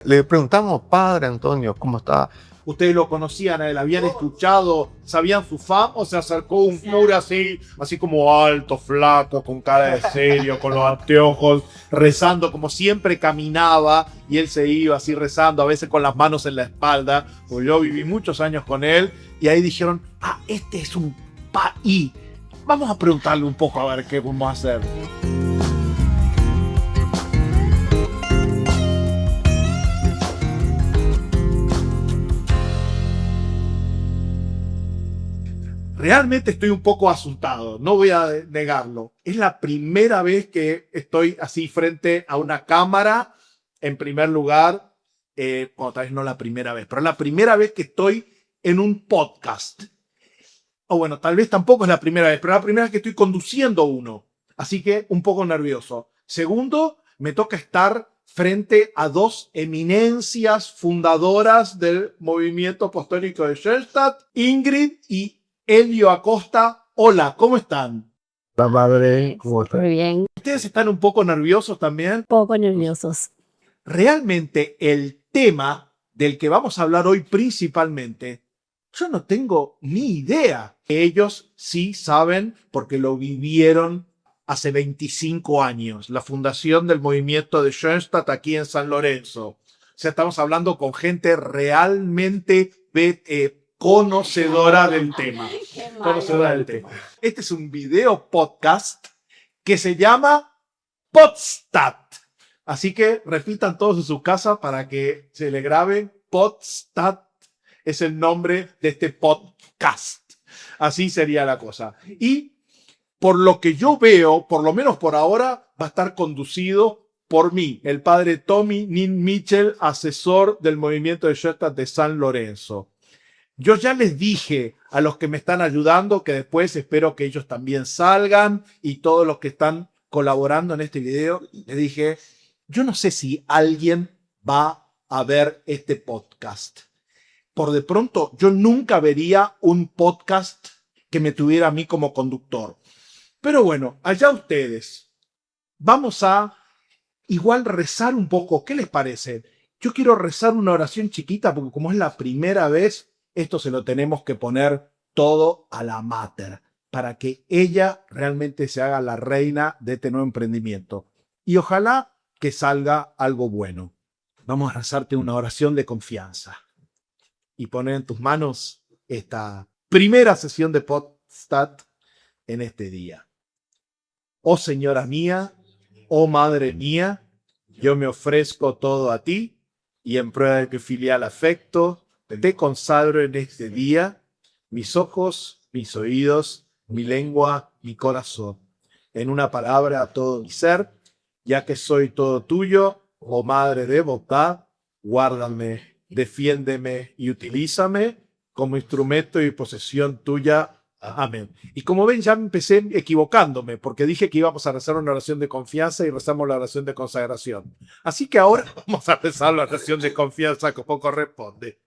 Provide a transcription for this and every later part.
Le preguntamos, padre Antonio, ¿cómo está? ¿Ustedes lo conocían a él? ¿Habían escuchado? ¿Sabían su fama? ¿O se acercó un cura así como alto, flaco, con cara de serio, con los anteojos, rezando como siempre caminaba y él se iba así rezando, a veces con las manos en la espalda? Pues yo viví muchos años con él y ahí dijeron, este es un paí. Vamos a preguntarle un poco a ver qué vamos a hacer. Realmente estoy un poco asustado, no voy a negarlo. Es la primera vez que estoy así frente a una cámara, en primer lugar, bueno, tal vez no la primera vez, pero la primera vez que estoy en un podcast. O bueno, tal vez tampoco es la primera vez, pero es la primera vez que estoy conduciendo uno. Así que un poco nervioso. Segundo, me toca estar frente a dos eminencias fundadoras del movimiento apostólico de Schoenstatt, Ingrid y Elio Acosta. Hola, ¿cómo están? La padre, ¿cómo está? Muy bien, ¿Ustedes están un poco nerviosos también? poco nerviosos. Realmente el tema del que vamos a hablar hoy principalmente, yo no tengo ni idea. Ellos sí saben porque lo vivieron hace 25 años, la fundación del movimiento de Schoenstatt aquí en San Lorenzo. O sea, estamos hablando con gente realmente conocedora del tema. Conocedora del tema. Este es un video podcast que se llama Podstat. Así que repitan todos en su casa para que se le graben. Podstat es el nombre de este podcast. Así sería la cosa. Y por lo que yo veo, por lo menos por ahora, va a estar conducido por mí, el padre Tommy Nin Mitchell, asesor del movimiento de Schoenstatt de San Lorenzo. Yo ya les dije a los que me están ayudando que después espero que ellos también salgan y todos los que están colaborando en este video, les dije, yo no sé si alguien va a ver este podcast. Por de pronto, yo nunca vería un podcast que me tuviera a mí como conductor. Pero bueno, allá ustedes. Vamos a igual rezar un poco. ¿Qué les parece? Yo quiero rezar una oración chiquita porque como es la primera vez, esto se lo tenemos que poner todo a la mater para que ella realmente se haga la reina de este nuevo emprendimiento. Y ojalá que salga algo bueno. Vamos a rezarte una oración de confianza y poner en tus manos esta primera sesión de Podstat en este día. Oh Señora mía, oh Madre mía, yo me ofrezco todo a ti y en prueba de mi filial afecto, te consagro en este día mis ojos, mis oídos, mi lengua, mi corazón. En una palabra, todo mi ser, ya que soy todo tuyo, oh Madre de bondad, guárdame, defiéndeme y utilízame como instrumento y posesión tuya. Amén. Y como ven, ya empecé equivocándome, porque dije que íbamos a rezar una oración de confianza y rezamos la oración de consagración. Así que ahora vamos a rezar la oración de confianza como corresponde.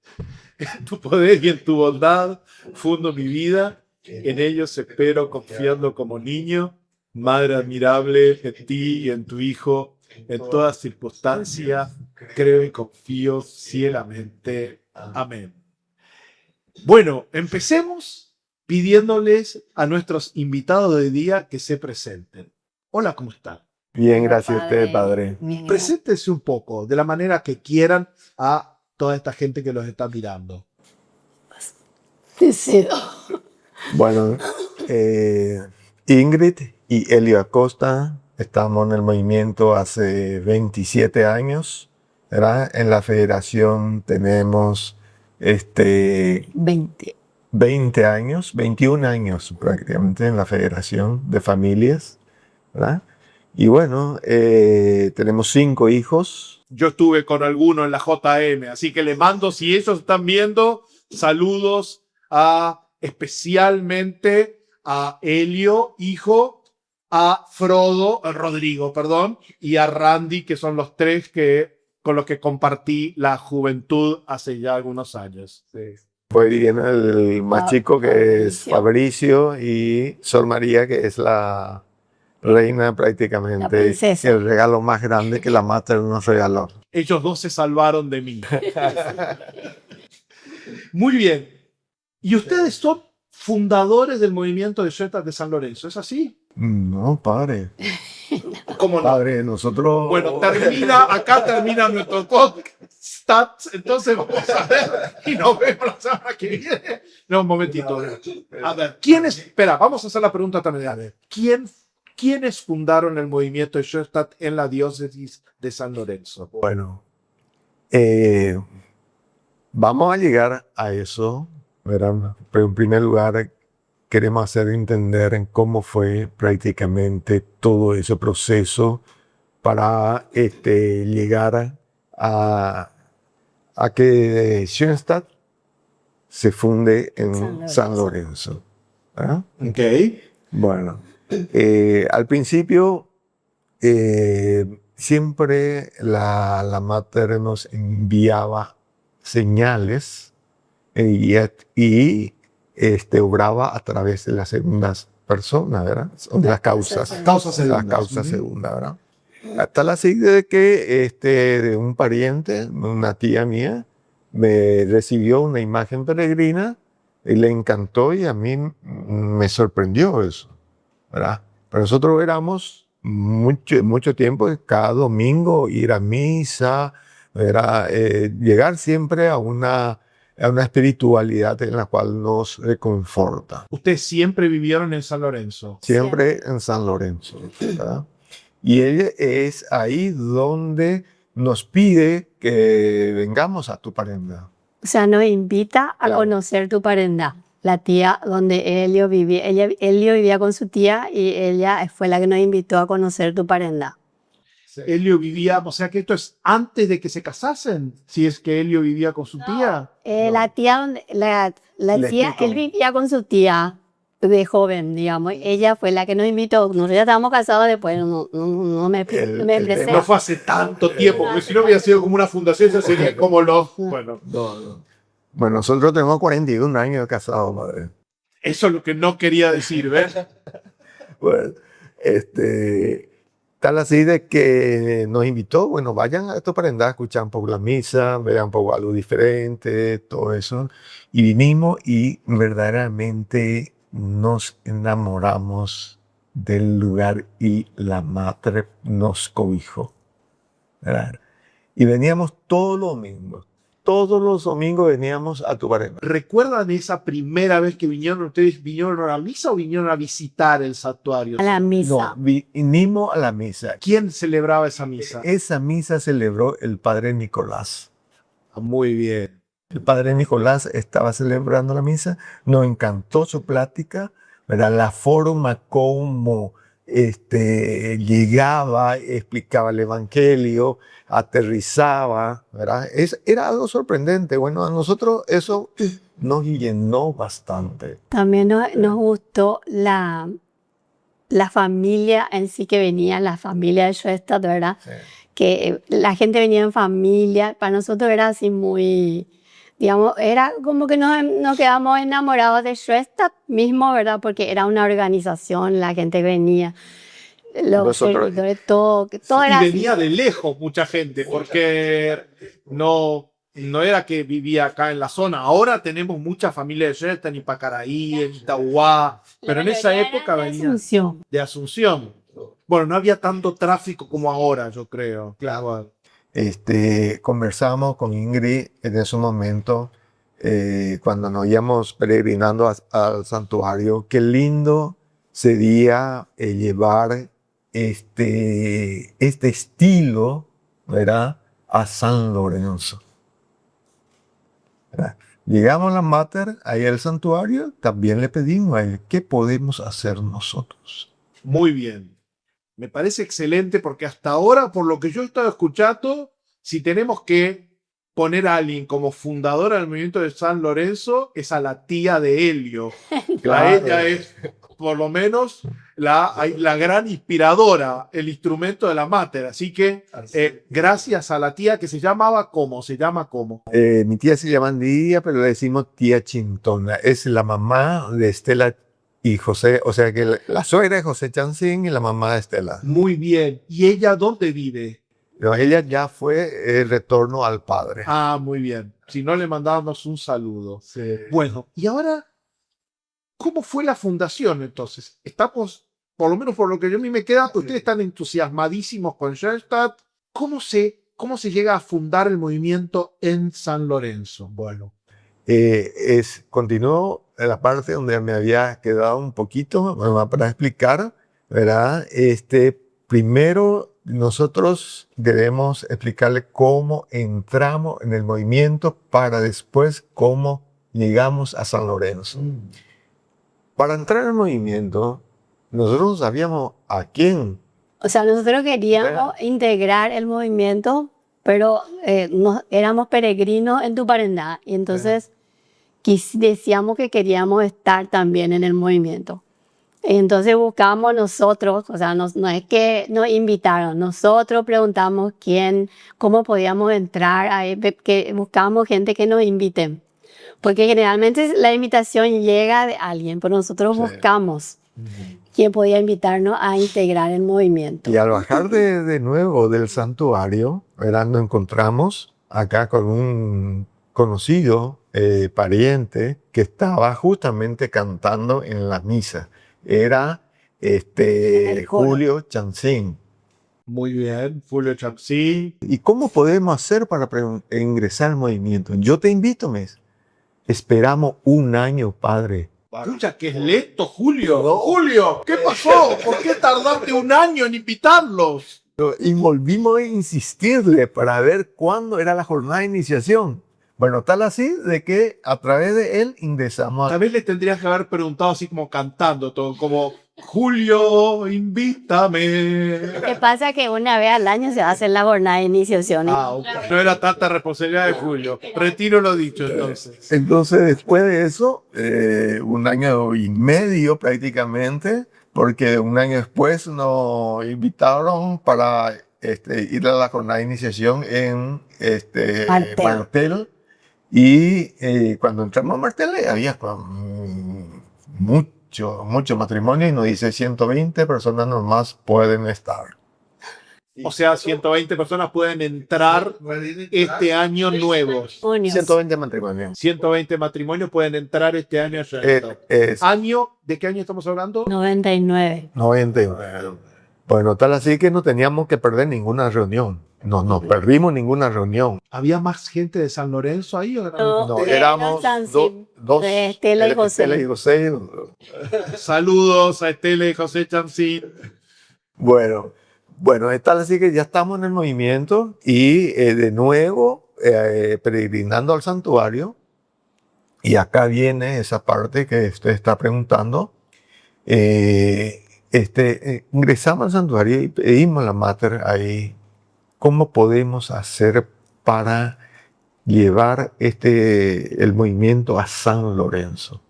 En tu poder y en tu bondad fundo mi vida, en ellos espero confiando como niño. Madre admirable, en ti y en tu Hijo, en toda circunstancia, creo y confío ciegamente. Amén. Bueno, empecemos pidiéndoles a nuestros invitados de día que se presenten. Hola, ¿cómo están? Bien, gracias a usted, padre. Preséntense un poco, de la manera que quieran, a toda esta gente que los está mirando. Bueno, Ingrid y Elio Acosta, estamos en el movimiento hace 27 años, ¿verdad? En la federación tenemos 20 años, 21 años prácticamente en la Federación de Familias, ¿verdad? Y bueno, tenemos 5 hijos. Yo estuve con alguno en la JM, así que le mando, si ellos están viendo, saludos especialmente a Elio, hijo, a Rodrigo, y a Randy, que son los 3 con los que compartí la juventud hace ya algunos años. Sí. Pues viene el más chico, que es Fabricio, y Sor María, que es la reina La prácticamente, princesa. el regalo más grande que la Mater nos regaló. Ellos dos se salvaron de mí. Muy bien. ¿Y ustedes son fundadores del movimiento de Schoenstatt de San Lorenzo? ¿Es así? No, padre. ¿Cómo no? Padre, nosotros... Bueno, acá termina nuestro podcast. Entonces vamos a ver y nos vemos la semana que viene. No, un momentito. A ver, espera, vamos a hacer la pregunta también. A ver, ¿quiénes fundaron el movimiento de Schoenstatt en la diócesis de San Lorenzo? Bueno, vamos a llegar a eso, ¿verdad? Pero en primer lugar queremos hacer entender en cómo fue prácticamente todo ese proceso para llegar a que Schoenstatt se funde en San Lorenzo. ¿Verdad? Ok. Bueno, al principio siempre la Mater nos enviaba señales y obraba a través de las segundas personas, ¿verdad? De las causas. Causas segundas. Las causas segundas, ¿verdad? Hasta la siguiente de que de un pariente, una tía mía, me recibió una imagen peregrina y le encantó y a mí me sorprendió eso, ¿verdad? Pero nosotros éramos mucho tiempo, cada domingo ir a misa, ¿verdad? Llegar siempre a una espiritualidad en la cual nos reconforta. Ustedes siempre vivieron en San Lorenzo. Siempre en San Lorenzo, ¿verdad? Y él es ahí donde nos pide que vengamos a Tuparenda. O sea, nos invita a Claro. conocer Tuparenda, la tía donde Elio vivía. Elio vivía con su tía y ella fue la que nos invitó a conocer Tuparenda. Elio vivía, o sea que esto es antes de que se casasen, si es que Elio vivía con su tía. La tía, la Le tía, explico. él vivía con su tía de joven, digamos. Ella fue la que nos invitó. Nosotros ya estábamos casados después, no me El expresé. No fue hace tanto tiempo, porque si no hubiera sido como una fundación, ya sería como los... Bueno, Bueno, nosotros tenemos 41 años de casados, madre. eso es lo que no quería decir, ¿ves? Bueno, tal así de que nos invitó, bueno, vayan a Tuparenda, escuchan por la misa, vean por algo diferente, todo eso. Y vinimos y verdaderamente nos enamoramos del lugar y la Mater nos cobijó, ¿verdad? Y veníamos todos los domingos veníamos a Tuparenda. ¿Recuerdan esa primera vez que vinieron? ¿Ustedes vinieron a la misa o vinieron a visitar el santuario? A la misa. No, vinimos a la misa. ¿Quién celebraba esa misa? Esa misa celebró el padre Nicolás. Muy bien. El padre Nicolás estaba celebrando la misa, nos encantó su plática, ¿verdad? La forma como llegaba, explicaba el evangelio, aterrizaba, ¿verdad? Era algo sorprendente. Bueno, a nosotros eso nos llenó bastante. También nos gustó la familia en sí que venía, la familia de Schoenstatt, ¿verdad? Sí. Que la gente venía en familia. Para nosotros era así muy, digamos, era como que nos quedamos enamorados de Schoenstatt mismo, ¿verdad? Porque era una organización, la gente venía, los Nosotros- servidores, todo era Y así. venía de lejos mucha gente, porque no era que vivía acá en la zona. Ahora tenemos mucha familia de Schoenstatt en Ipacaraí, en Itauguá, pero en esa época de venía Asunción. de Asunción. Bueno, no había tanto tráfico como ahora, yo creo. Claro. Conversamos con Ingrid en ese momento, cuando nos íbamos peregrinando al santuario. Qué lindo sería llevar este estilo, ¿verdad?, a San Lorenzo, ¿verdad? Llegamos a la Mater, ahí al santuario, también le pedimos a él, ¿qué podemos hacer nosotros? Muy bien. Me parece excelente porque hasta ahora, por lo que yo he estado escuchando, si tenemos que poner a alguien como fundadora del movimiento de San Lorenzo, es a la tía de Helio. Ella es, por lo menos, la gran inspiradora, el instrumento de la Mater. Así que, gracias a la tía que se llama ¿cómo? Mi tía se llama Lidia, pero le decimos tía Chintona. Es la mamá de Estela y José, o sea que la suegra es José Chancín y la mamá de Estela. Muy bien. ¿Y ella dónde vive? No, ella ya fue el retorno al padre. Ah, muy bien. Si no, le mandábamos un saludo. Sí. Bueno, y ahora, ¿cómo fue la fundación entonces? Estamos, por lo menos por lo que yo a mí me queda, ustedes están entusiasmadísimos con Schoenstatt. ¿Cómo se llega a fundar el movimiento en San Lorenzo? Bueno, continuó en la parte donde me había quedado un poquito, bueno, para explicar, ¿verdad? Primero, nosotros debemos explicarle cómo entramos en el movimiento para después cómo llegamos a San Lorenzo. Para entrar al movimiento, nosotros no sabíamos a quién. O sea, nosotros queríamos integrar el movimiento, pero éramos peregrinos en Tuparendá. Y entonces decíamos que queríamos estar también en el movimiento. Entonces buscamos nosotros, o sea, no es que nos invitaron, nosotros preguntamos cómo podíamos entrar, ahí, que buscamos gente que nos invite. Porque generalmente la invitación llega de alguien, pero nosotros buscamos quién podía invitarnos a integrar el movimiento. Y al bajar de nuevo del santuario, ¿verdad? Nos encontramos acá con un conocido pariente que estaba justamente cantando en la misa. Era Julio Chancín. Muy bien, Julio Chancín. ¿Y cómo podemos hacer para ingresar al movimiento? Yo te invito, mes. Esperamos un año, padre. Escucha, que es lento, Julio. No. Julio, ¿qué pasó? ¿Por qué tardaste un año en invitarlos? Y volvimos a insistirle para ver cuándo era la jornada de iniciación. Bueno, tal así de que a través de él ingresamos. Tal vez le tendrías que haber preguntado así como cantando todo, como Julio, invítame. Lo que pasa es que una vez al año se hace la jornada de iniciación. Okay. No era tanta responsabilidad de Julio. Retiro lo dicho entonces. Entonces, después de eso, un año y medio prácticamente, porque un año después nos invitaron para ir a la jornada de iniciación en Martel. Y cuando entramos a Martel había mucho matrimonio y nos dice 120 personas nomás pueden estar. O sea, 120 personas pueden entrar este año nuevos. 120 matrimonios. 120 matrimonios pueden entrar este año. ¿De qué año estamos hablando? 99. 99. Bueno, tal así que no teníamos que perder ninguna reunión. No perdimos ninguna reunión. ¿Había más gente de San Lorenzo ahí? No, éramos dos. De Estela y José. Estela y José. Saludos a Estela y José Chancín. Bueno, tal así que ya estamos en el movimiento y de nuevo peregrinando al santuario. Y acá viene esa parte que usted está preguntando. Ingresamos al santuario y pedimos a la Mater ahí cómo podemos hacer para llevar el movimiento a San Lorenzo.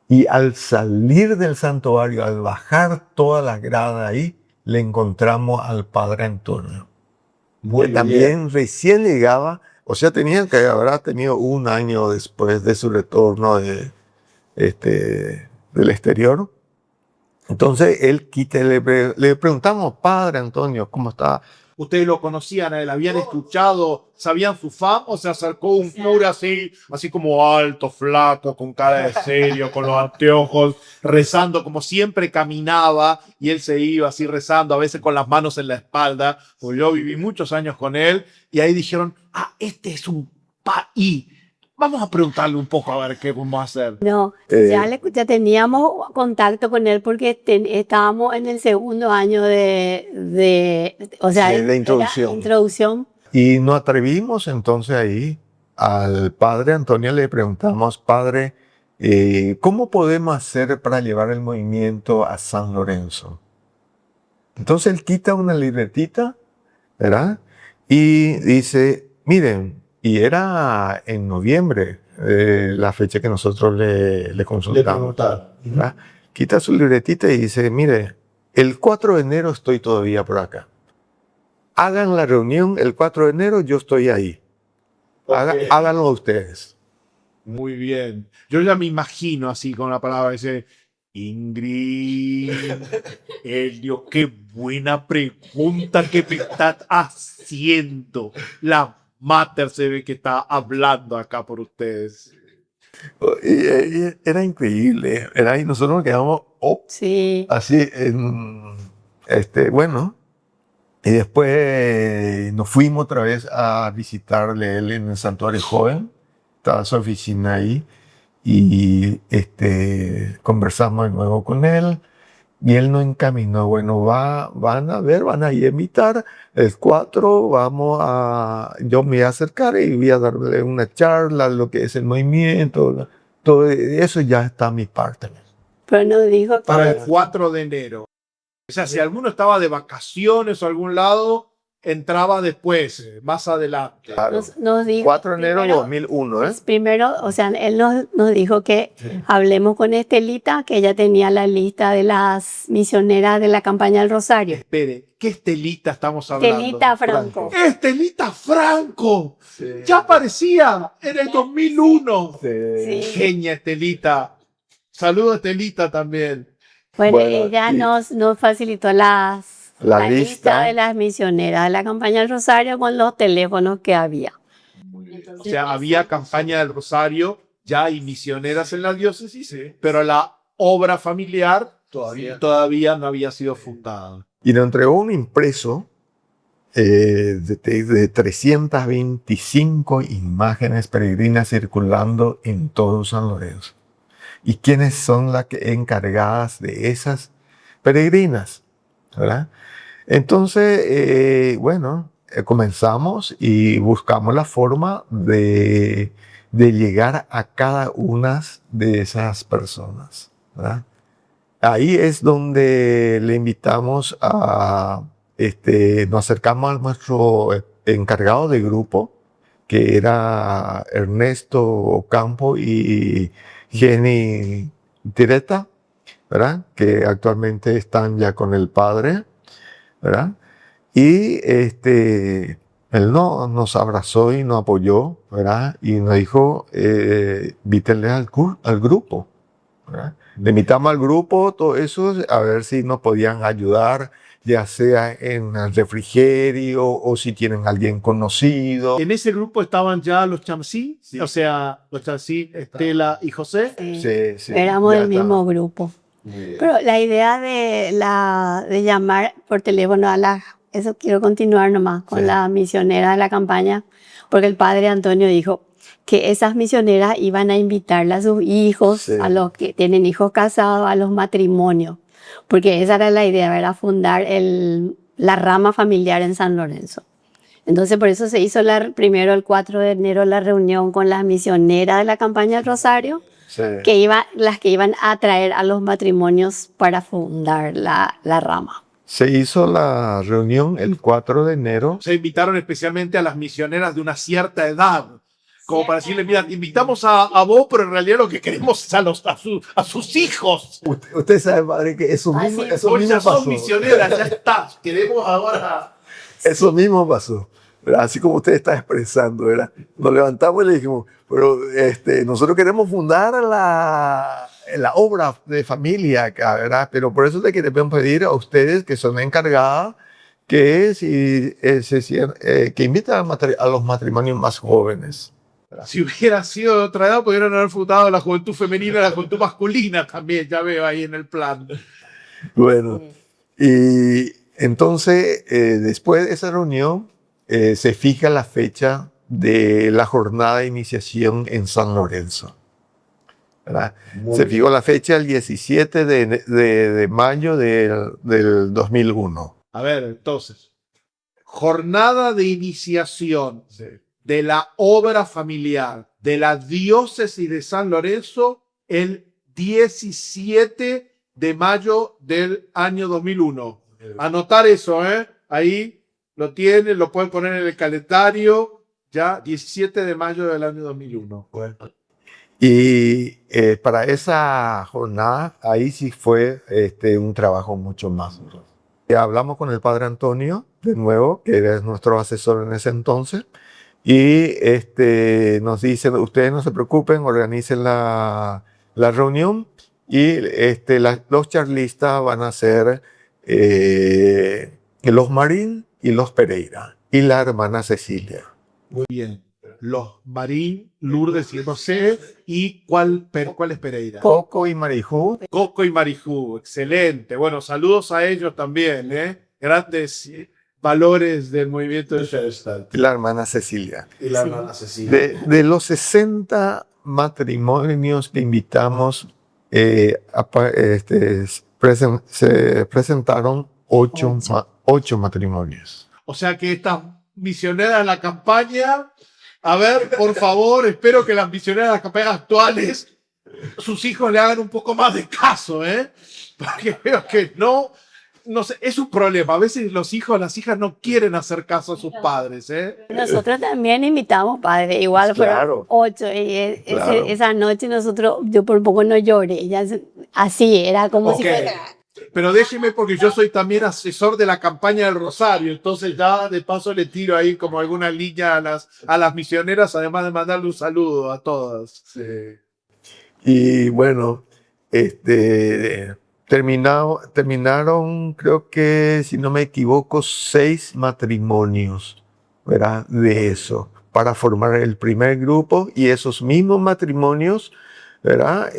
Y al salir del santuario, al bajar toda la grada ahí, le encontramos al padre Antonio. Que también recién llegaba, o sea, habrá tenido un año después de su retorno del exterior. Entonces él le preguntamos, padre Antonio, ¿cómo está? ¿Ustedes lo conocían a él? ¿Habían escuchado? ¿Sabían su fama? ¿O se acercó un cura así como alto, flaco, con cara de serio, con los anteojos, rezando como siempre caminaba y él se iba así rezando, a veces con las manos en la espalda? Pues yo viví muchos años con él y ahí dijeron, este es un país. Vamos a preguntarle un poco a ver qué vamos a hacer. No, ya teníamos contacto con él porque estábamos en el segundo año de introducción. Y nos atrevimos entonces ahí al padre Antonio, le preguntamos, padre, ¿cómo podemos hacer para llevar el movimiento a San Lorenzo? Entonces él quita una libretita, ¿verdad? Y dice, miren, y era en noviembre la fecha que nosotros le consultamos. ¿Verdad? Quita su libretita y dice, mire, el 4 de enero estoy todavía por acá. Hagan la reunión el 4 de enero, yo estoy ahí. Háganlo ustedes. Muy bien. Yo ya me imagino así con la palabra ese Ingrid, Elio, qué buena pregunta que me estás haciendo. La Mater se ve que está hablando acá por ustedes. Y era increíble, y nosotros nos quedamos Sí. así, bueno, y después nos fuimos otra vez a visitarle él en el Santuario Joven, estaba su oficina ahí, y conversamos de nuevo con él, y él nos encaminó, bueno, van a ir a invitar el 4, yo me voy a acercar y voy a darle una charla, lo que es el movimiento, todo eso ya está a mi parte. Pero nos dijo que Para el 4 de enero. O sea, si alguno estaba de vacaciones o algún lado, entraba después, más adelante. Claro. nos dijo 4 de enero de primero, 2001, ¿eh? primero, o sea, él nos dijo que hablemos con Estelita, que ella tenía la lista de las misioneras de la campaña del Rosario. Espere, ¿qué Estelita estamos hablando? Estelita Franco. ¡Estelita Franco! Sí. Ya aparecía en el 2001. Sí. Genia Estelita. Saludos a Estelita también. Bueno, Bueno, ella y- nos facilitó la lista lista. de las misioneras de la campaña del Rosario con los teléfonos que había. O sea, había campaña del Rosario, ya hay misioneras en la diócesis, pero la obra familiar todavía no había sido fundada. Y nos entregó un impreso de 325 imágenes peregrinas circulando en todo San Lorenzo. ¿Y quiénes son las encargadas de esas peregrinas? ¿Verdad? Entonces, comenzamos y buscamos la forma de llegar a cada una de esas personas, ¿verdad? Ahí es donde le invitamos nos acercamos a nuestro encargado de grupo, que era Ernesto Ocampo y Jenny Tireta, ¿verdad? Que actualmente están ya con el padre, ¿verdad? Y él nos abrazó y nos apoyó, ¿verdad? Y nos dijo, invítenle al grupo, ¿verdad? Le invitamos al grupo, todo eso, a ver si nos podían ayudar, ya sea en el refrigerio o si tienen alguien conocido. En ese grupo estaban ya los Chamsí, Sí. o sea, los Chamsí, Estela y José. Sí. Sí, Éramos ya del está. mismo grupo. Muy bien. Pero la idea de llamar por teléfono eso quiero continuar nomás con Sí. la misionera de la campaña, porque el padre Antonio dijo que esas misioneras iban a invitarle a sus hijos, Sí. a los que tienen hijos casados, a los matrimonios, porque esa era la idea, era fundar la rama familiar en San Lorenzo. Entonces por eso se hizo primero el 4 de enero la reunión con las misioneras de la campaña del Rosario, Sí. las que iban a traer a los matrimonios para fundar la rama. Se hizo la reunión el 4 de enero. Se invitaron especialmente a las misioneras de una cierta edad, como para decirle, mira, te invitamos a vos, pero en realidad lo que queremos es a sus hijos. Usted sabe, padre, que eso Ah, mismo, sí. eso Vos mismo ya sos pasó. misionera, ya está. Queremos ahora... Eso mismo pasó, ¿verdad? Así como usted está expresando, ¿verdad? Nos levantamos y le dijimos, pero nosotros queremos fundar la obra de familia acá, ¿verdad? Pero por eso le queremos pedir a ustedes que son encargadas que que inviten a los matrimonios más jóvenes. Si hubiera sido de otra edad, pudieran haber fundado la juventud femenina y la juventud masculina también, ya veo ahí en el plan. Bueno, y entonces, después de esa reunión, se fija la fecha de la jornada de iniciación en San Lorenzo, ¿verdad? Se fijó la fecha el 17 de mayo del 2001. A ver, entonces, jornada de iniciación de la obra familiar de la diócesis de San Lorenzo el 17 de mayo del año 2001. Anotar eso, ¿eh? Ahí lo tienen, lo pueden poner en el calendario, ya 17 de mayo del año 2001. Y para esa jornada, ahí sí fue un trabajo mucho más. Hablamos con el padre Antonio, de nuevo, que era nuestro asesor en ese entonces, Y nos dicen, ustedes no se preocupen, organicen la reunión y los charlistas van a ser los Marín y los Pereira y la hermana Cecilia. Muy bien. Los Marín, Lourdes y José. ¿Y cuál es Pereira? Coco y Marijú. Coco y Marijú. Excelente. Bueno, saludos a ellos también, ¿eh? Grandes valores del movimiento de Schoenstatt. Y la hermana Cecilia. Y la hermana Cecilia. De los 60 matrimonios que invitamos, se presentaron 8 matrimonios. O sea que estas misioneras de la campaña, a ver, por favor, espero que las misioneras de la campaña actuales, sus hijos le hagan un poco más de caso, ¿eh? Porque veo que no sé, es un problema. A veces los hijos, las hijas no quieren hacer caso a sus padres, ¿eh? Nosotros también invitamos padres, igual fueron 8. Y Claro. esa noche yo por poco no lloré. Así era como si fuera. Pero déjeme, porque yo soy también asesor de la campaña del Rosario, entonces ya de paso le tiro ahí como alguna línea a las misioneras, además de mandarle un saludo a todas. Sí. Y bueno, terminaron, creo que, si no me equivoco, 6 matrimonios, ¿verdad? De eso, para formar el primer grupo, y esos mismos matrimonios, ¿verdad?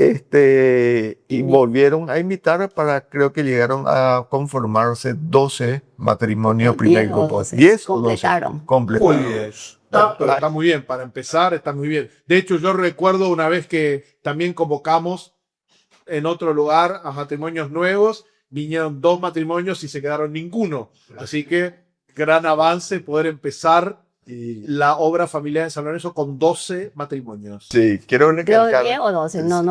Y volvieron a invitar creo que llegaron a conformarse 12 matrimonios, primer grupo. 10 o 12. Completaron. Muy bien. Está muy bien, para empezar está muy bien. De hecho, yo recuerdo una vez que también convocamos en otro lugar a matrimonios nuevos, vinieron 2 matrimonios y se quedaron ninguno. Así que gran avance poder empezar la obra familiar de San Lorenzo con 12 matrimonios. Sí, quiero Creo recalcar. 10 o 12, no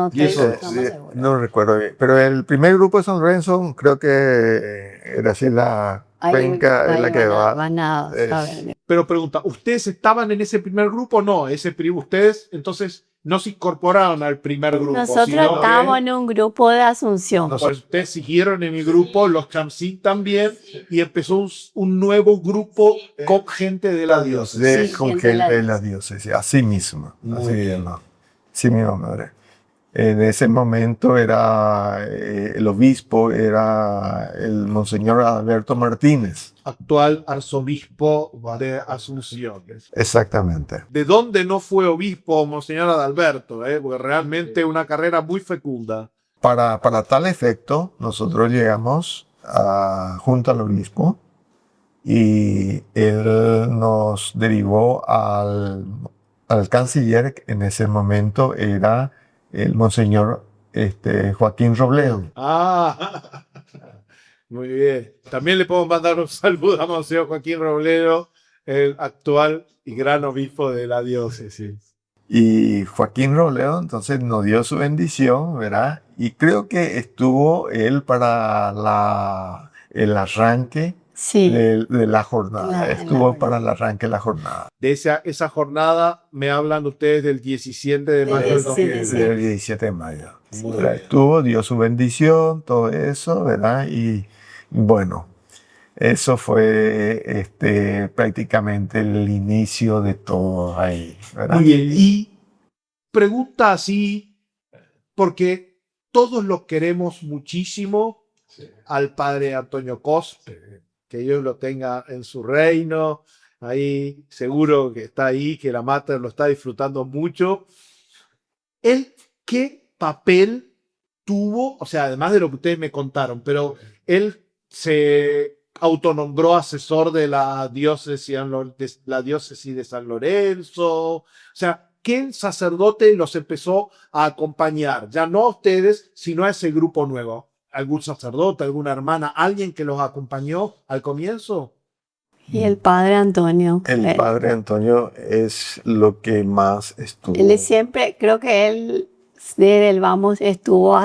No recuerdo bien. Pero el primer grupo de San Lorenzo, creo que era así la cuenca, es la que va. Pero pregunta, ¿ustedes estaban en ese primer grupo o no? Ustedes entonces no se incorporaron al primer grupo. Nosotros estábamos en un grupo de Asunción. Entonces ustedes siguieron en mi grupo, los Chamsín también, y empezó un nuevo grupo con gente de la diócesis. Con gente de la diócesis, así mismo. Así mismo, madre. En ese momento el obispo era el Monseñor Alberto Martínez. Actual arzobispo de Asunción. Exactamente. ¿De dónde no fue obispo Monseñor Adalberto? Porque realmente una carrera muy fecunda. Para tal efecto, nosotros llegamos junto al obispo y él nos derivó al canciller, que en ese momento era el Monseñor Joaquín Robledo. Muy bien. También le puedo mandar un saludo a Monseñor Joaquín Robledo, el actual y gran obispo de la diócesis. Y Joaquín Robledo entonces nos dio su bendición, ¿verdad? Y creo que estuvo él para el arranque de la jornada. Estuvo para el arranque de la jornada. De esa jornada me hablan ustedes del 17 de mayo. Del 17 de mayo. Estuvo, dio su bendición, todo eso, ¿verdad? Y bueno, eso fue prácticamente el inicio de todo ahí, ¿verdad? Muy bien. Y pregunta así, porque todos los queremos muchísimo al padre Antonio Cos, que Dios lo tenga en su reino, ahí seguro que está ahí, que la Mater lo está disfrutando mucho. ¿Él qué papel tuvo? O sea, además de lo que ustedes me contaron, pero él se autonombró asesor de la diócesis de San Lorenzo. O sea, ¿qué sacerdote los empezó a acompañar? Ya no a ustedes, sino a ese grupo nuevo. ¿Algún sacerdote, alguna hermana, alguien que los acompañó al comienzo? Y el padre Antonio. El padre Antonio es lo que más estuvo. Él siempre, creo que él desde el vamos estuvo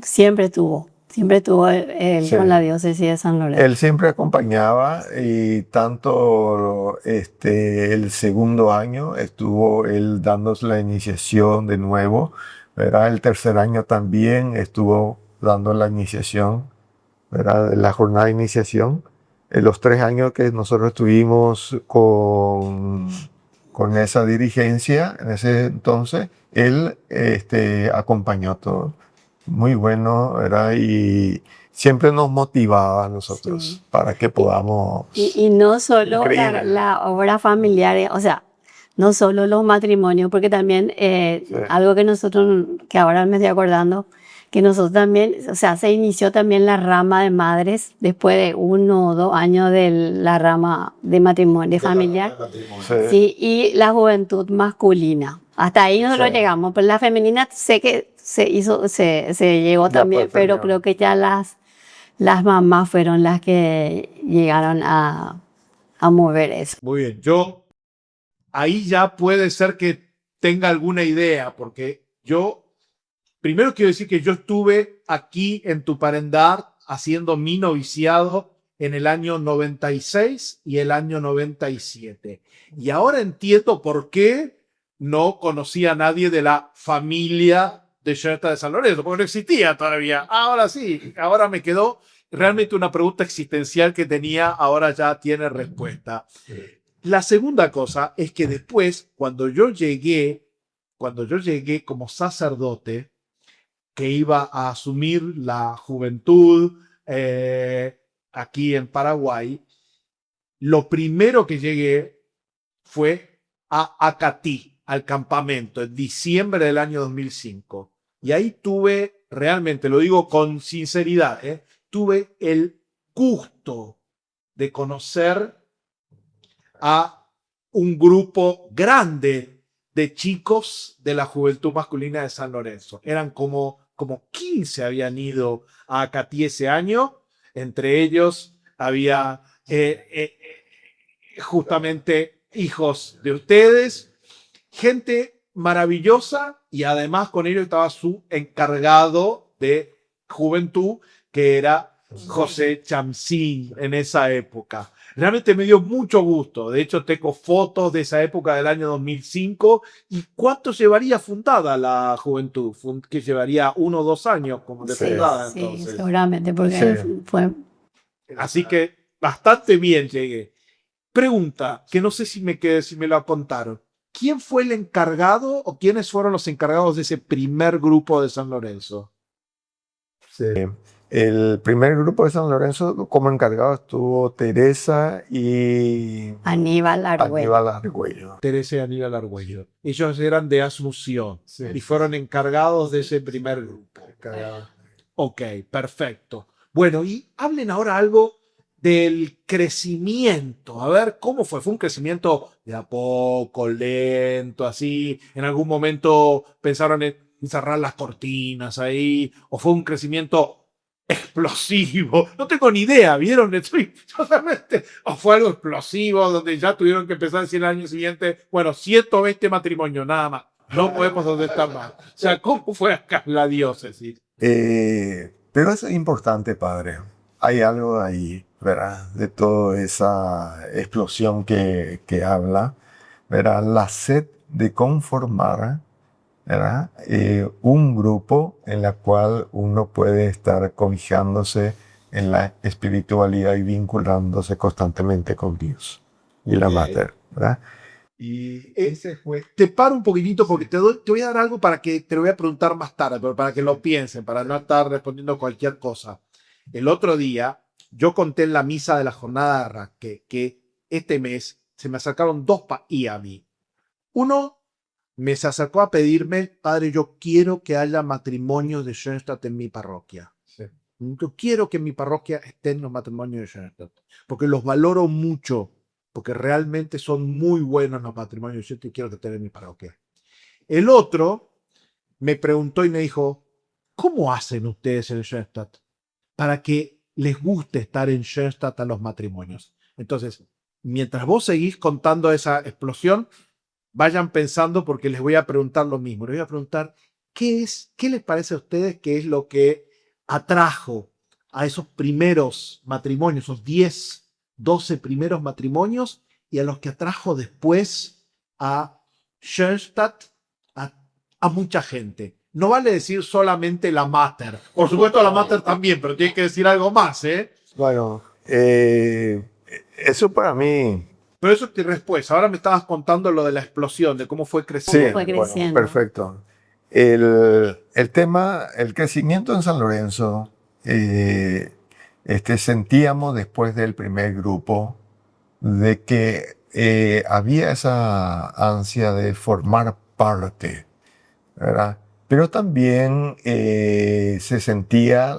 siempre estuvo con la diócesis de San Lorenzo. Él siempre acompañaba y tanto el segundo año estuvo él dándonos la iniciación de nuevo, ¿verdad? El tercer año también estuvo dando la iniciación, ¿verdad? La jornada de iniciación. En los 3 años que nosotros estuvimos con con esa dirigencia en ese entonces, él acompañó todo. Muy bueno, ¿verdad? Y siempre nos motivaba a nosotros Sí. para que podamos... Y no solo Increíble. la obra familiar, o sea, no solo los matrimonios, porque también Sí. algo que nosotros, que ahora me estoy acordando, que nosotros también, o sea, se inició también la rama de madres después de 1 o 2 años de la rama de matrimonio, de familiar. Sí. Sí, y la juventud masculina. Hasta ahí nosotros Sí. llegamos, pero la femenina sé que se llegó Ya también, fue pero femenina. creo que ya las mamás fueron las que llegaron a mover eso. Muy bien, yo ahí ya puede ser que tenga alguna idea, porque yo, primero quiero decir que yo estuve aquí en Tuparendar haciendo mi noviciado en el año 96 y el año 97. Y ahora entiendo por qué no conocía a nadie de la familia de Schoenstatt de San Lorenzo, porque no existía todavía. Ahora sí, ahora me quedó realmente una pregunta existencial que tenía, ahora ya tiene respuesta. La segunda cosa es que después, cuando yo llegué como sacerdote, que iba a asumir la juventud aquí en Paraguay, lo primero que llegué fue a Acatí, al campamento, en diciembre del año 2005. Y ahí tuve, realmente, lo digo con sinceridad, tuve el gusto de conocer a un grupo grande de chicos de la juventud masculina de San Lorenzo. Eran como 15 habían ido a Acatí ese año. Entre ellos había justamente hijos de ustedes, gente maravillosa, y además con ellos estaba su encargado de juventud, que era José Chamsín en esa época. Realmente me dio mucho gusto. De hecho, tengo fotos de esa época del año 2005. ¿Y cuánto llevaría fundada la juventud? Que llevaría 1 o 2 años como de Sí. fundada, Sí, entonces. seguramente, porque Sí. fue... Así que bastante bien llegué. Pregunta, que no sé si me lo contaron. ¿Quién fue el encargado o quiénes fueron los encargados de ese primer grupo de San Lorenzo? Sí. El primer grupo de San Lorenzo, como encargado estuvo Teresa y Aníbal Argüello. Aníbal Argüello. Teresa y Aníbal Argüello. Ellos eran de Asunción y fueron encargados de ese primer grupo. Ok, perfecto. Bueno, y hablen ahora algo del crecimiento. A ver, ¿cómo fue? ¿Fue un crecimiento de a poco, lento, así? ¿En algún momento pensaron en cerrar las cortinas ahí? ¿O fue un crecimiento explosivo? No tengo ni idea, ¿vieron? Estoy totalmente... ¿O fue algo explosivo donde ya tuvieron que empezar a decir el año siguiente, bueno, 120 matrimonios, nada más. No podemos donde estar más. O sea, ¿cómo fue acá la diócesis? Pero es importante, padre. Hay algo ahí, ¿verdad? De toda esa explosión que habla, ¿verdad? La sed de conformar, ¿verdad? Un grupo en la cual uno puede estar cobijándose en la espiritualidad y vinculándose constantemente con Dios y la Mater, ¿verdad? Y ese fue. Te paro un poquitito porque te voy a dar algo para que te lo voy a preguntar más tarde, pero para que lo piensen, para no estar respondiendo cualquier cosa. El otro día, yo conté en la misa de la jornada de arranque que este mes se me acercaron 2 y a mí. Uno se acercó a pedirme, padre, yo quiero que haya matrimonios de Schoenstatt en mi parroquia. Sí. Yo quiero que en mi parroquia estén los matrimonios de Schoenstatt, porque los valoro mucho, porque realmente son muy buenos los matrimonios de Schoenstatt y quiero que estén en mi parroquia. El otro me preguntó y me dijo, ¿cómo hacen ustedes en Schoenstatt para que les guste estar en Schoenstatt a los matrimonios? Entonces, mientras vos seguís contando esa explosión, vayan pensando porque les voy a preguntar lo mismo. Les voy a preguntar, ¿qué les parece a ustedes que es lo que atrajo a esos primeros matrimonios, esos 10, 12 primeros matrimonios, y a los que atrajo después a Schoenstatt, a mucha gente? No vale decir solamente la Mater. Por supuesto la Mater también, pero tiene que decir algo más, ¿eh? Bueno, eso para mí Pero eso te después. Ahora me estabas contando lo de la explosión, de cómo fue creciendo. Sí, Fue creciendo. perfecto. El tema, el crecimiento en San Lorenzo, sentíamos después del primer grupo de que había esa ansia de formar parte, ¿verdad? Pero también se sentía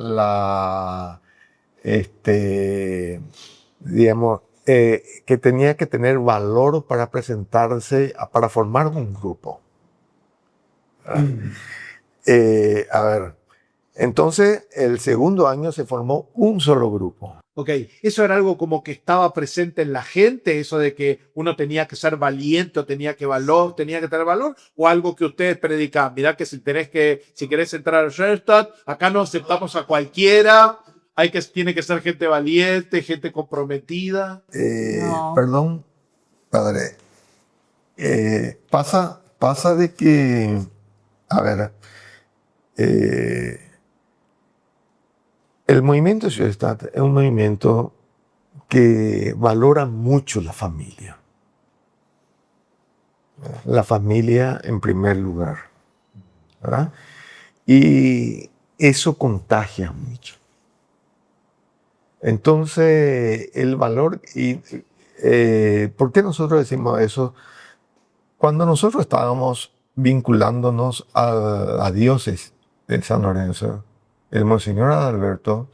digamos, que tenía que tener valor para presentarse, para formar un grupo. A ver, entonces el segundo año se formó un solo grupo. Ok, eso era algo como que estaba presente en la gente, eso de que uno tenía que ser valiente o tenía que tener valor, o algo que ustedes predicaban. Mirá que si querés entrar a Schoenstatt, acá no aceptamos a cualquiera, tiene que ser gente valiente, gente comprometida. No. Perdón, padre. Pasa de que, a ver, el movimiento Schoenstatt es un movimiento que valora mucho la familia. La familia en primer lugar, ¿verdad? Y eso contagia mucho. Entonces, el valor, ¿por qué nosotros decimos eso? Cuando nosotros estábamos vinculándonos a dioses de San Lorenzo, el Monseñor Adalberto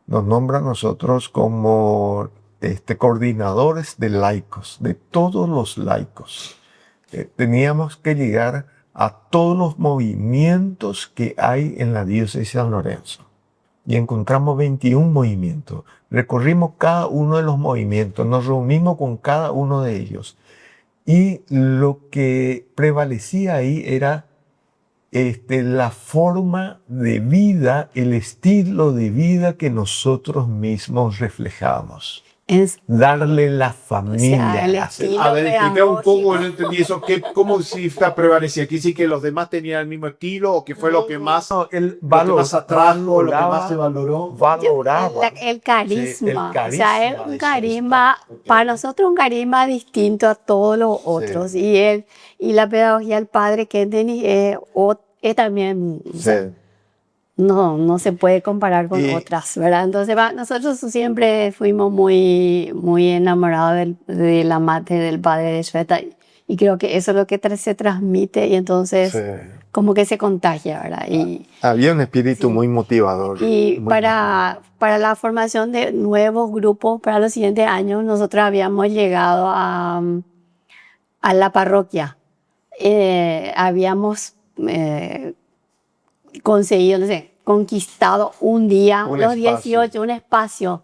nos nombra a nosotros como coordinadores de laicos, de todos los laicos. Teníamos que llegar a todos los movimientos que hay en la diócesis de San Lorenzo. Y encontramos 21 movimientos. Recorrimos cada uno de los movimientos, nos reunimos con cada uno de ellos. Y lo que prevalecía ahí era la forma de vida, el estilo de vida que nosotros mismos reflejamos. Darle la familia. el estilo A ver, explica un poco, pedagógico. no entendí eso. ¿Cómo si está prevalecía? ¿Aquí sí que los demás tenían el mismo estilo o que fue lo que más, El lo que más atrajo, lo que más se valoró? valoraba. El carisma. Sí, el O sea, es carisma un de carisma, Schoenstatt. para nosotros un carisma distinto a todos los otros. Y la pedagogía del padre Kentenich es también, o sea, Sí. no se puede comparar con otras, ¿verdad? Entonces, nosotros siempre fuimos muy, muy enamorados de la madre del padre de Schoenstatt. Y creo que eso es lo que se transmite y entonces como que se contagia, ¿verdad? Y había un espíritu muy motivador. y muy para la formación de nuevos grupos para los siguientes años, nosotros habíamos llegado a la parroquia. Habíamos conseguido, no sé, conquistado un día, Un los espacio. 18, un espacio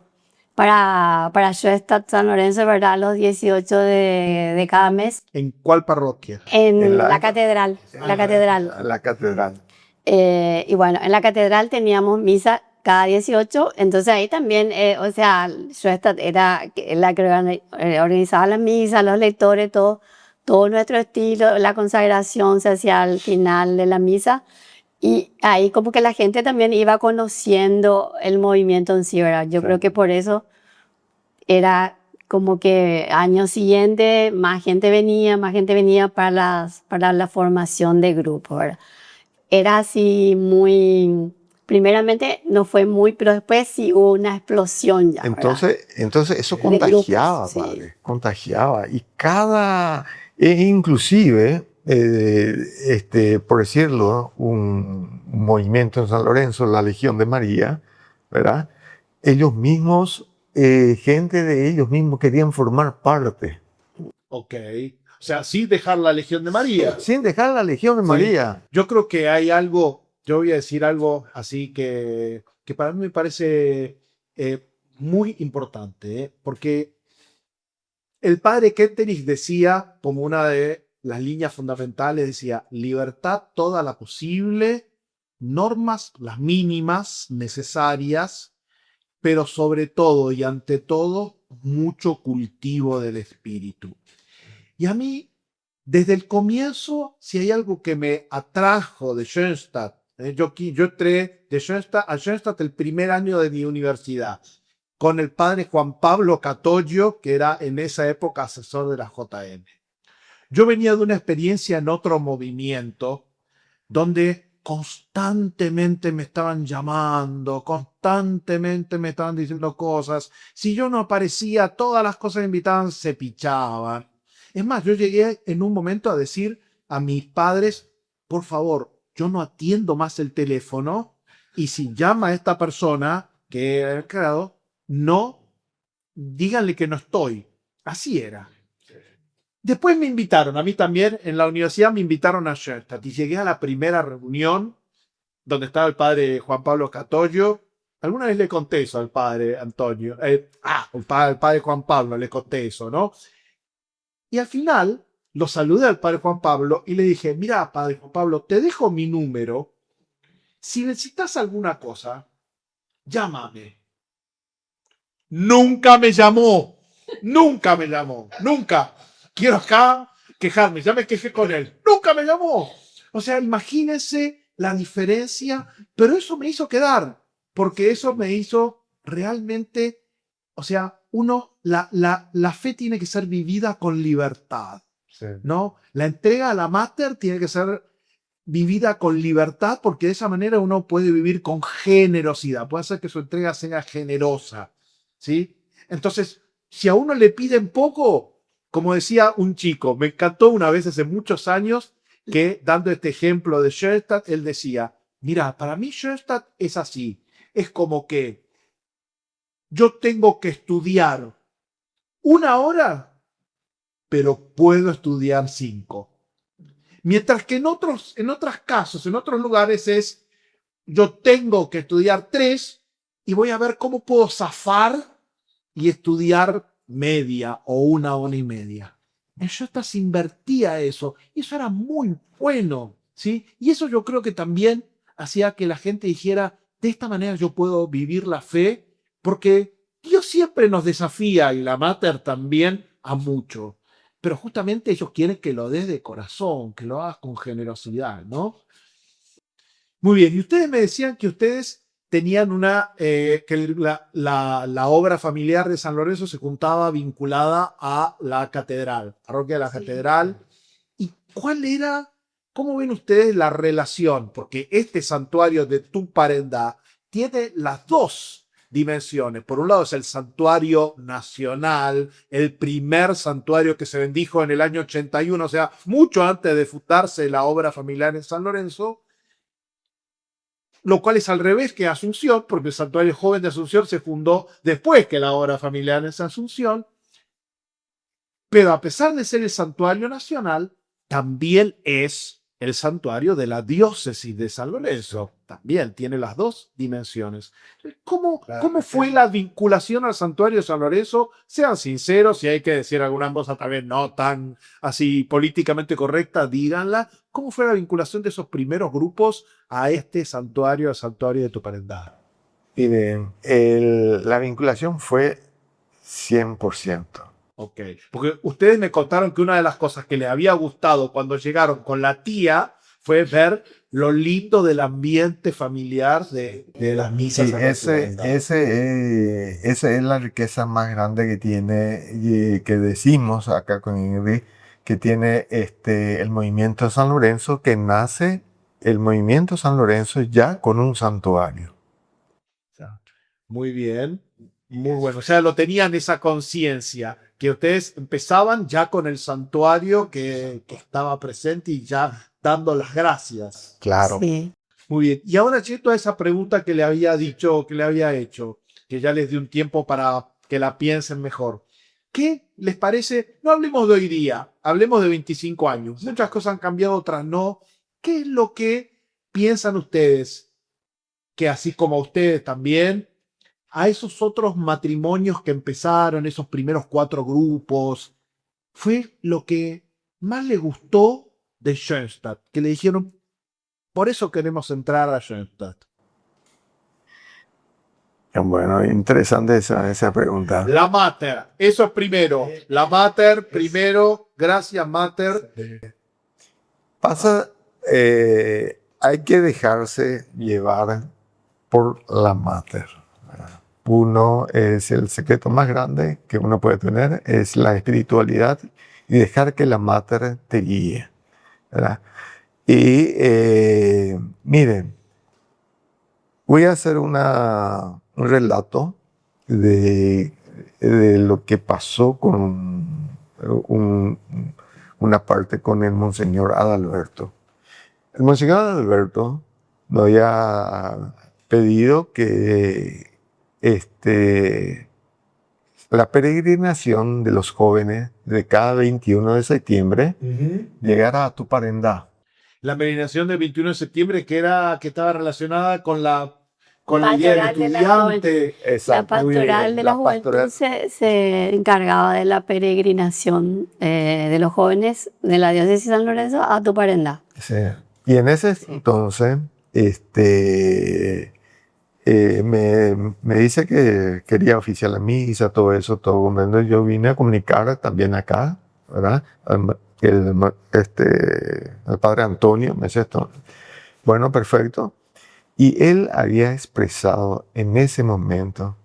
para Schoenstatt San Lorenzo, ¿verdad? Los 18 de cada mes ¿En cuál parroquia? en la- la catedral. La catedral. La catedral. Y bueno, en la catedral teníamos misa cada 18, entonces ahí también, o sea, Schoenstatt era la que organizaba la misa, los lectores, todo nuestro estilo, la consagración se hacía al final de la misa. Y ahí como que la gente también iba conociendo el movimiento en sí, ¿verdad? Yo creo que por eso era como que año siguiente más gente venía para la formación de grupo, ¿verdad? Era así muy, primeramente no fue muy, pero después sí hubo una explosión ya, ¿verdad? Entonces eso De contagiaba, grupos, sí. padre, contagiaba. Y inclusive, por decirlo, un movimiento en San Lorenzo, la Legión de María, ¿verdad? Ellos mismos, gente de ellos mismos querían formar parte. Ok. O sea, sí dejar la Legión de María. Sin dejar la Legión de Sí. María. Yo creo que hay algo, yo voy a decir algo así que para mí me parece muy importante, porque el padre Kentenich decía, como una de las líneas fundamentales, decía, libertad toda la posible, normas las mínimas necesarias, pero sobre todo y ante todo, mucho cultivo del espíritu. Y a mí, desde el comienzo, si hay algo que me atrajo de Schoenstatt, yo entré de Schoenstatt a Schoenstatt el primer año de mi universidad. con el padre Juan Pablo Catoglio, que era en esa época asesor de la JN. Yo venía de una experiencia en otro movimiento donde constantemente me estaban llamando, constantemente me estaban diciendo cosas. Si yo no aparecía, todas las cosas que me invitaban se pichaban. Es más, yo llegué en un momento a decir a mis padres, por favor, yo no atiendo más el teléfono y si llama a esta persona que he creado, no, díganle que no estoy. Así era. Después me invitaron, a mí también, en la universidad me invitaron a Schoenstatt y llegué a la primera reunión donde estaba el padre Juan Pablo Catoglio. Alguna vez le conté eso al padre Antonio. El padre Juan Pablo, le conté eso, ¿no? Y al final lo saludé al padre Juan Pablo y le dije, mira, padre Juan Pablo, te dejo mi número. Si necesitas alguna cosa, llámame. Nunca me llamó. Nunca me llamó. Nunca. Quiero acá quejarme. Ya me quejé con él. Nunca me llamó. O sea, imagínense la diferencia. Pero eso me hizo quedar. Porque eso me hizo realmente... O sea, la fe tiene que ser vivida con libertad. Sí. ¿No? La entrega a la Mater tiene que ser vivida con libertad porque de esa manera uno puede vivir con generosidad. Puede hacer que su entrega sea generosa. ¿Sí? Entonces, si a uno le piden poco... Como decía un chico, me encantó una vez hace muchos años que, dando este ejemplo de Schoenstatt, él decía, mira, para mí Schoenstatt es así. Es como que yo tengo que estudiar 1 hora, pero puedo estudiar 5. Mientras que en otros casos, en otros lugares es, yo tengo que estudiar 3 y voy a ver cómo puedo zafar y estudiar media o 1 hora y media. En Schoenstatt se invertía eso y eso era muy bueno, ¿sí? Y eso yo creo que también hacía que la gente dijera, de esta manera yo puedo vivir la fe, porque Dios siempre nos desafía y la Mater también a mucho, pero justamente ellos quieren que lo des de corazón, que lo hagas con generosidad, ¿no? Muy bien, y ustedes me decían que ustedes tenían que la obra familiar de San Lorenzo se juntaba vinculada a la catedral, parroquia de la catedral. ¿Y cómo ven ustedes la relación? Porque este santuario de Tuparendá tiene las dos dimensiones. Por un lado es el santuario nacional, el primer santuario que se bendijo en el año 81, o sea, mucho antes de fundarse la obra familiar en San Lorenzo, lo cual es al revés que Asunción, porque el Santuario Joven de Asunción se fundó después que la obra familiar en Asunción. Pero a pesar de ser el santuario nacional, también es el santuario de la diócesis de San Lorenzo. También tiene las dos dimensiones. ¿Cómo fue la vinculación al santuario de San Lorenzo? Sean sinceros, si hay que decir alguna cosa también no tan así políticamente correcta, díganla. ¿Cómo fue la vinculación de esos primeros grupos a este santuario, al santuario de Tuparendá? Miren, la vinculación fue 100%. Ok, porque ustedes me contaron que una de las cosas que les había gustado cuando llegaron con la tía fue ver lo lindo del ambiente familiar de las misas. Sí, esa es la riqueza más grande que tiene, y que decimos acá con Ingrid, que tiene el movimiento San Lorenzo, que nace el movimiento San Lorenzo ya con un santuario. Muy bien, muy bueno. O sea, lo tenían esa conciencia, que ustedes empezaban ya con el santuario que estaba presente y ya dando las gracias. Claro. Sí. Muy bien. Y ahora, Cheto, a esa pregunta que le había dicho, que le había hecho, que ya les di un tiempo para que la piensen mejor. ¿Qué les parece? No hablemos de hoy día, hablemos de 25 años. Muchas cosas han cambiado, otras no. ¿Qué es lo que piensan ustedes? Que así como ustedes también, a esos otros matrimonios que empezaron, esos primeros 4 grupos, fue lo que más les gustó de Schoenstatt, que le dijeron, por eso queremos entrar a Schoenstatt. Bueno, interesante esa pregunta. La Mater, eso es primero. La Mater, primero, gracias Mater. Pasa, hay que dejarse llevar por la Mater, uno es el secreto más grande que uno puede tener, es la espiritualidad y dejar que la Mater te guíe, ¿verdad? Y miren, voy a hacer un relato de lo que pasó con una parte con el Monseñor Adalberto. El Monseñor Adalberto me había pedido que la peregrinación de los jóvenes de cada 21 de septiembre llegara a Tuparendá. La peregrinación del 21 de septiembre que estaba relacionada con la idea del estudiante. La pastoral de la juventud se encargaba de la peregrinación de los jóvenes de la diócesis de San Lorenzo a Tuparendá. Sí. Y en ese entonces, me dice que quería oficiar la misa, todo eso, todo. Bueno, yo vine a comunicar también acá, ¿verdad? El padre Antonio me dice esto. Bueno, perfecto. Y él había expresado en ese momento,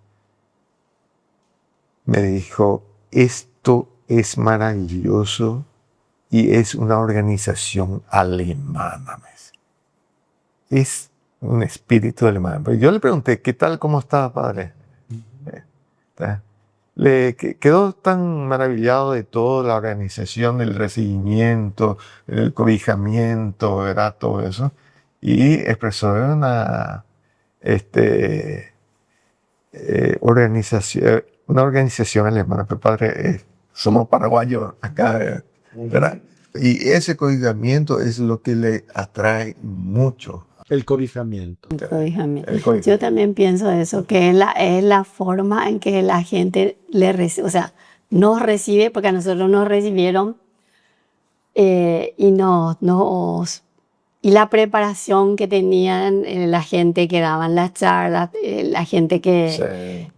me dijo, esto es maravilloso y es una organización alemana. Es un espíritu alemán. Pero yo le pregunté, ¿qué tal, cómo está, padre? Le quedó tan maravillado de toda la organización, del recibimiento, el cobijamiento, ¿verdad? Todo eso. Y expresó una organización alemana. Pero padre, somos paraguayos acá, ¿verdad? Y ese cobijamiento es lo que le atrae mucho. El cobijamiento. Yo también pienso eso, que es la forma en que la gente nos recibe, porque a nosotros nos recibieron y la preparación que tenían la gente que daban las charlas, la gente que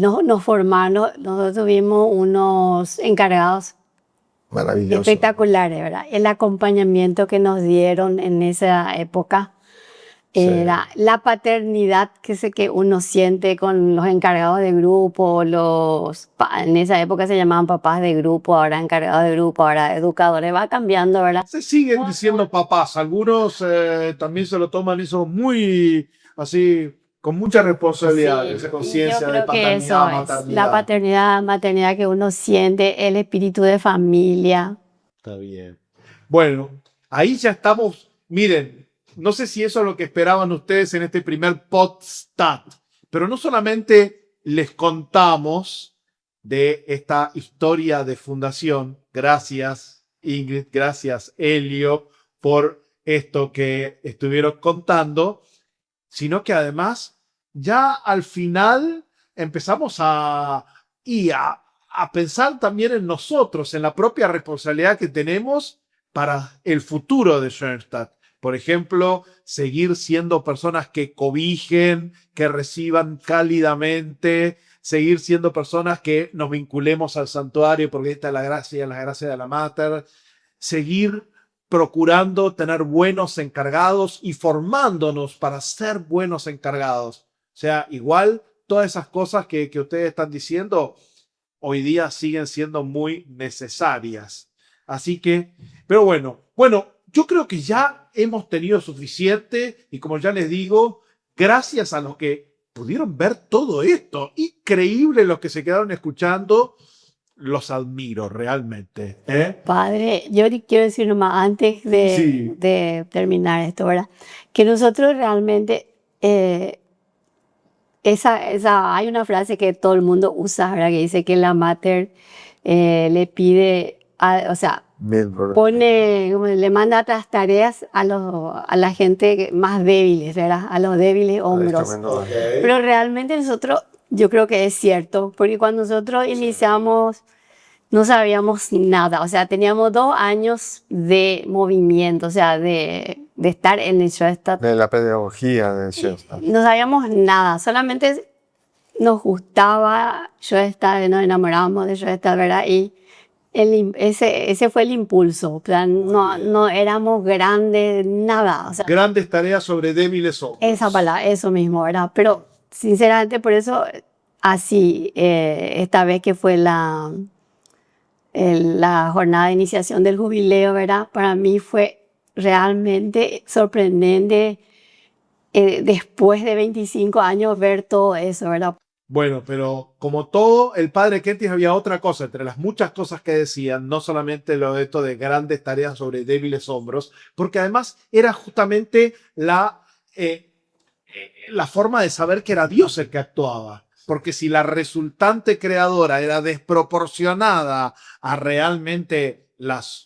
nos formaron. Nosotros tuvimos unos encargados espectaculares, ¿verdad? El acompañamiento que nos dieron en esa época. Era la paternidad que uno siente con los encargados de grupo, en esa época se llamaban papás de grupo, ahora encargados de grupo, ahora educadores, va cambiando, ¿verdad? Se siguen diciendo papás, algunos también se lo toman eso muy así, con mucha responsabilidad, esa conciencia de paternidad, maternidad. La paternidad, maternidad que uno siente, el espíritu de familia. Está bien. Bueno, ahí ya estamos, miren. No sé si eso es lo que esperaban ustedes en este primer Podstat, pero no solamente les contamos de esta historia de fundación. Gracias, Ingrid, gracias, Elio, por esto que estuvieron contando, sino que además ya al final empezamos a pensar también en nosotros, en la propia responsabilidad que tenemos para el futuro de Schoenstatt. Por ejemplo, seguir siendo personas que cobijen, que reciban cálidamente, seguir siendo personas que nos vinculemos al santuario porque esta es la gracia de la Mater, seguir procurando tener buenos encargados y formándonos para ser buenos encargados. O sea, igual todas esas cosas que ustedes están diciendo hoy día siguen siendo muy necesarias. Así que, pero bueno, yo creo que ya hemos tenido suficiente y como ya les digo, gracias a los que pudieron ver todo esto, increíble los que se quedaron escuchando, los admiro realmente. Padre, yo quiero decir nomás antes de terminar esto, ¿verdad? Que nosotros realmente, hay una frase que todo el mundo usa, ¿verdad? Que dice que la Mater le pide, le manda otras tareas a la gente más débiles, ¿verdad? A los débiles hombros. Okay. Pero realmente nosotros, yo creo que es cierto, porque cuando nosotros iniciamos no sabíamos nada, o sea, teníamos 2 años de movimiento, o sea, de estar en el Schoenstatt. De la pedagogía de Schoenstatt. No sabíamos nada, solamente nos gustaba Schoenstatt, nos enamorábamos de Schoenstatt, ¿verdad? Y ese fue el impulso, o sea, no éramos grandes, nada. O sea, grandes tareas sobre débiles hombros. Esa palabra, eso mismo, ¿verdad? Pero sinceramente por eso así, esta vez que fue la jornada de iniciación del jubileo, ¿verdad? Para mí fue realmente sorprendente después de 25 años ver todo eso, ¿verdad? Bueno, pero como todo, el padre Kentis había otra cosa, entre las muchas cosas que decían, no solamente lo de esto de grandes tareas sobre débiles hombros, porque además era justamente la forma de saber que era Dios el que actuaba. Porque si la resultante creadora era desproporcionada a realmente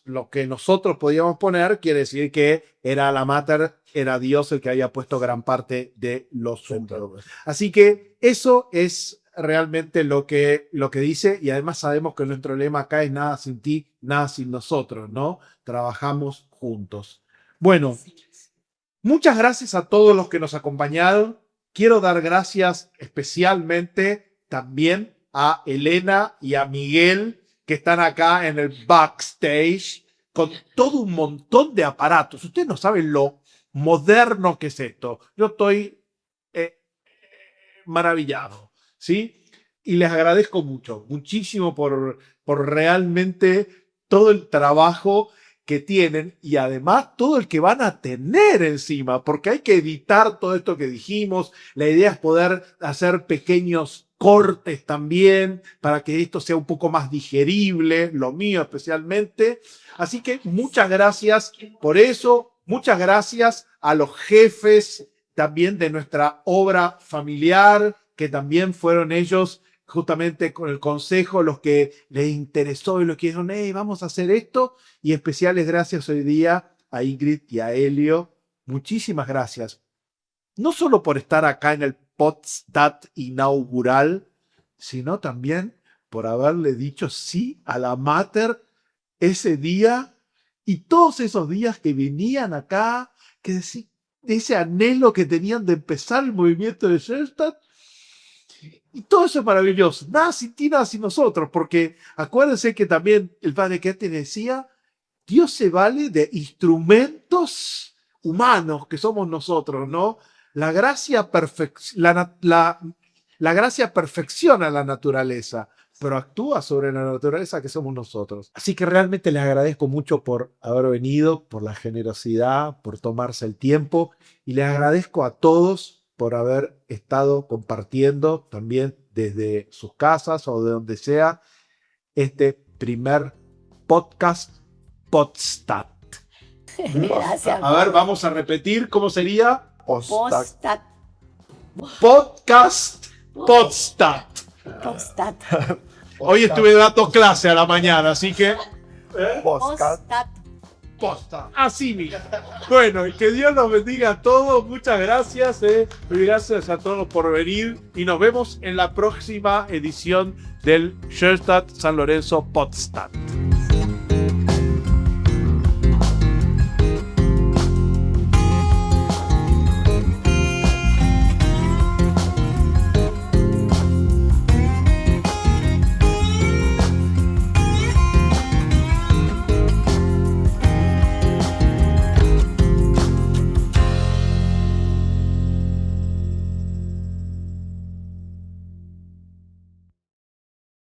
lo que nosotros podíamos poner, quiere decir que era la mater, era Dios el que había puesto gran parte de los centros. Así que eso es realmente lo que dice, y además sabemos que nuestro lema acá es nada sin ti, nada sin nosotros, ¿no? Trabajamos juntos. Bueno, muchas gracias a todos los que nos acompañaron. Quiero dar gracias especialmente también a Elena y a Miguel, que están acá en el backstage con todo un montón de aparatos. Ustedes no saben lo moderno que es esto. Yo estoy maravillado, ¿sí? Y les agradezco mucho, muchísimo por realmente todo el trabajo que tienen y además todo el que van a tener encima, porque hay que editar todo esto que dijimos. La idea es poder hacer pequeños cortes también para que esto sea un poco más digerible, lo mío especialmente. Así que muchas gracias por eso, muchas gracias a los jefes también de nuestra obra familiar, que también fueron ellos justamente con el consejo los que les interesó y los que dijeron, hey, vamos a hacer esto. Y especiales gracias hoy día a Ingrid y a Helio. Muchísimas gracias. No solo por estar acá en el Podstat inaugural, sino también por haberle dicho sí a la Mater ese día y todos esos días que venían acá, que decían, ese anhelo que tenían de empezar el movimiento de Schoenstatt. Y todo eso es maravilloso. Nada sin ti, nada sin nosotros. Porque acuérdense que también el padre Kentis decía, Dios se vale de instrumentos humanos que somos nosotros, ¿no? La gracia perfecciona la naturaleza, pero actúa sobre la naturaleza que somos nosotros. Así que realmente les agradezco mucho por haber venido, por la generosidad, por tomarse el tiempo, y les agradezco a todos por haber estado compartiendo también desde sus casas o de donde sea este primer podcast Podstat. Gracias. A ver, vamos a repetir cómo sería. Podstat. Podcast Podstat. Podstat. Hoy estuve dando clase a la mañana, así que Podstat. posta. Así mismo. Bueno, y que Dios los bendiga a todos. Muchas gracias. Y gracias a todos por venir. Y nos vemos en la próxima edición del Schoenstatt San Lorenzo Podstat.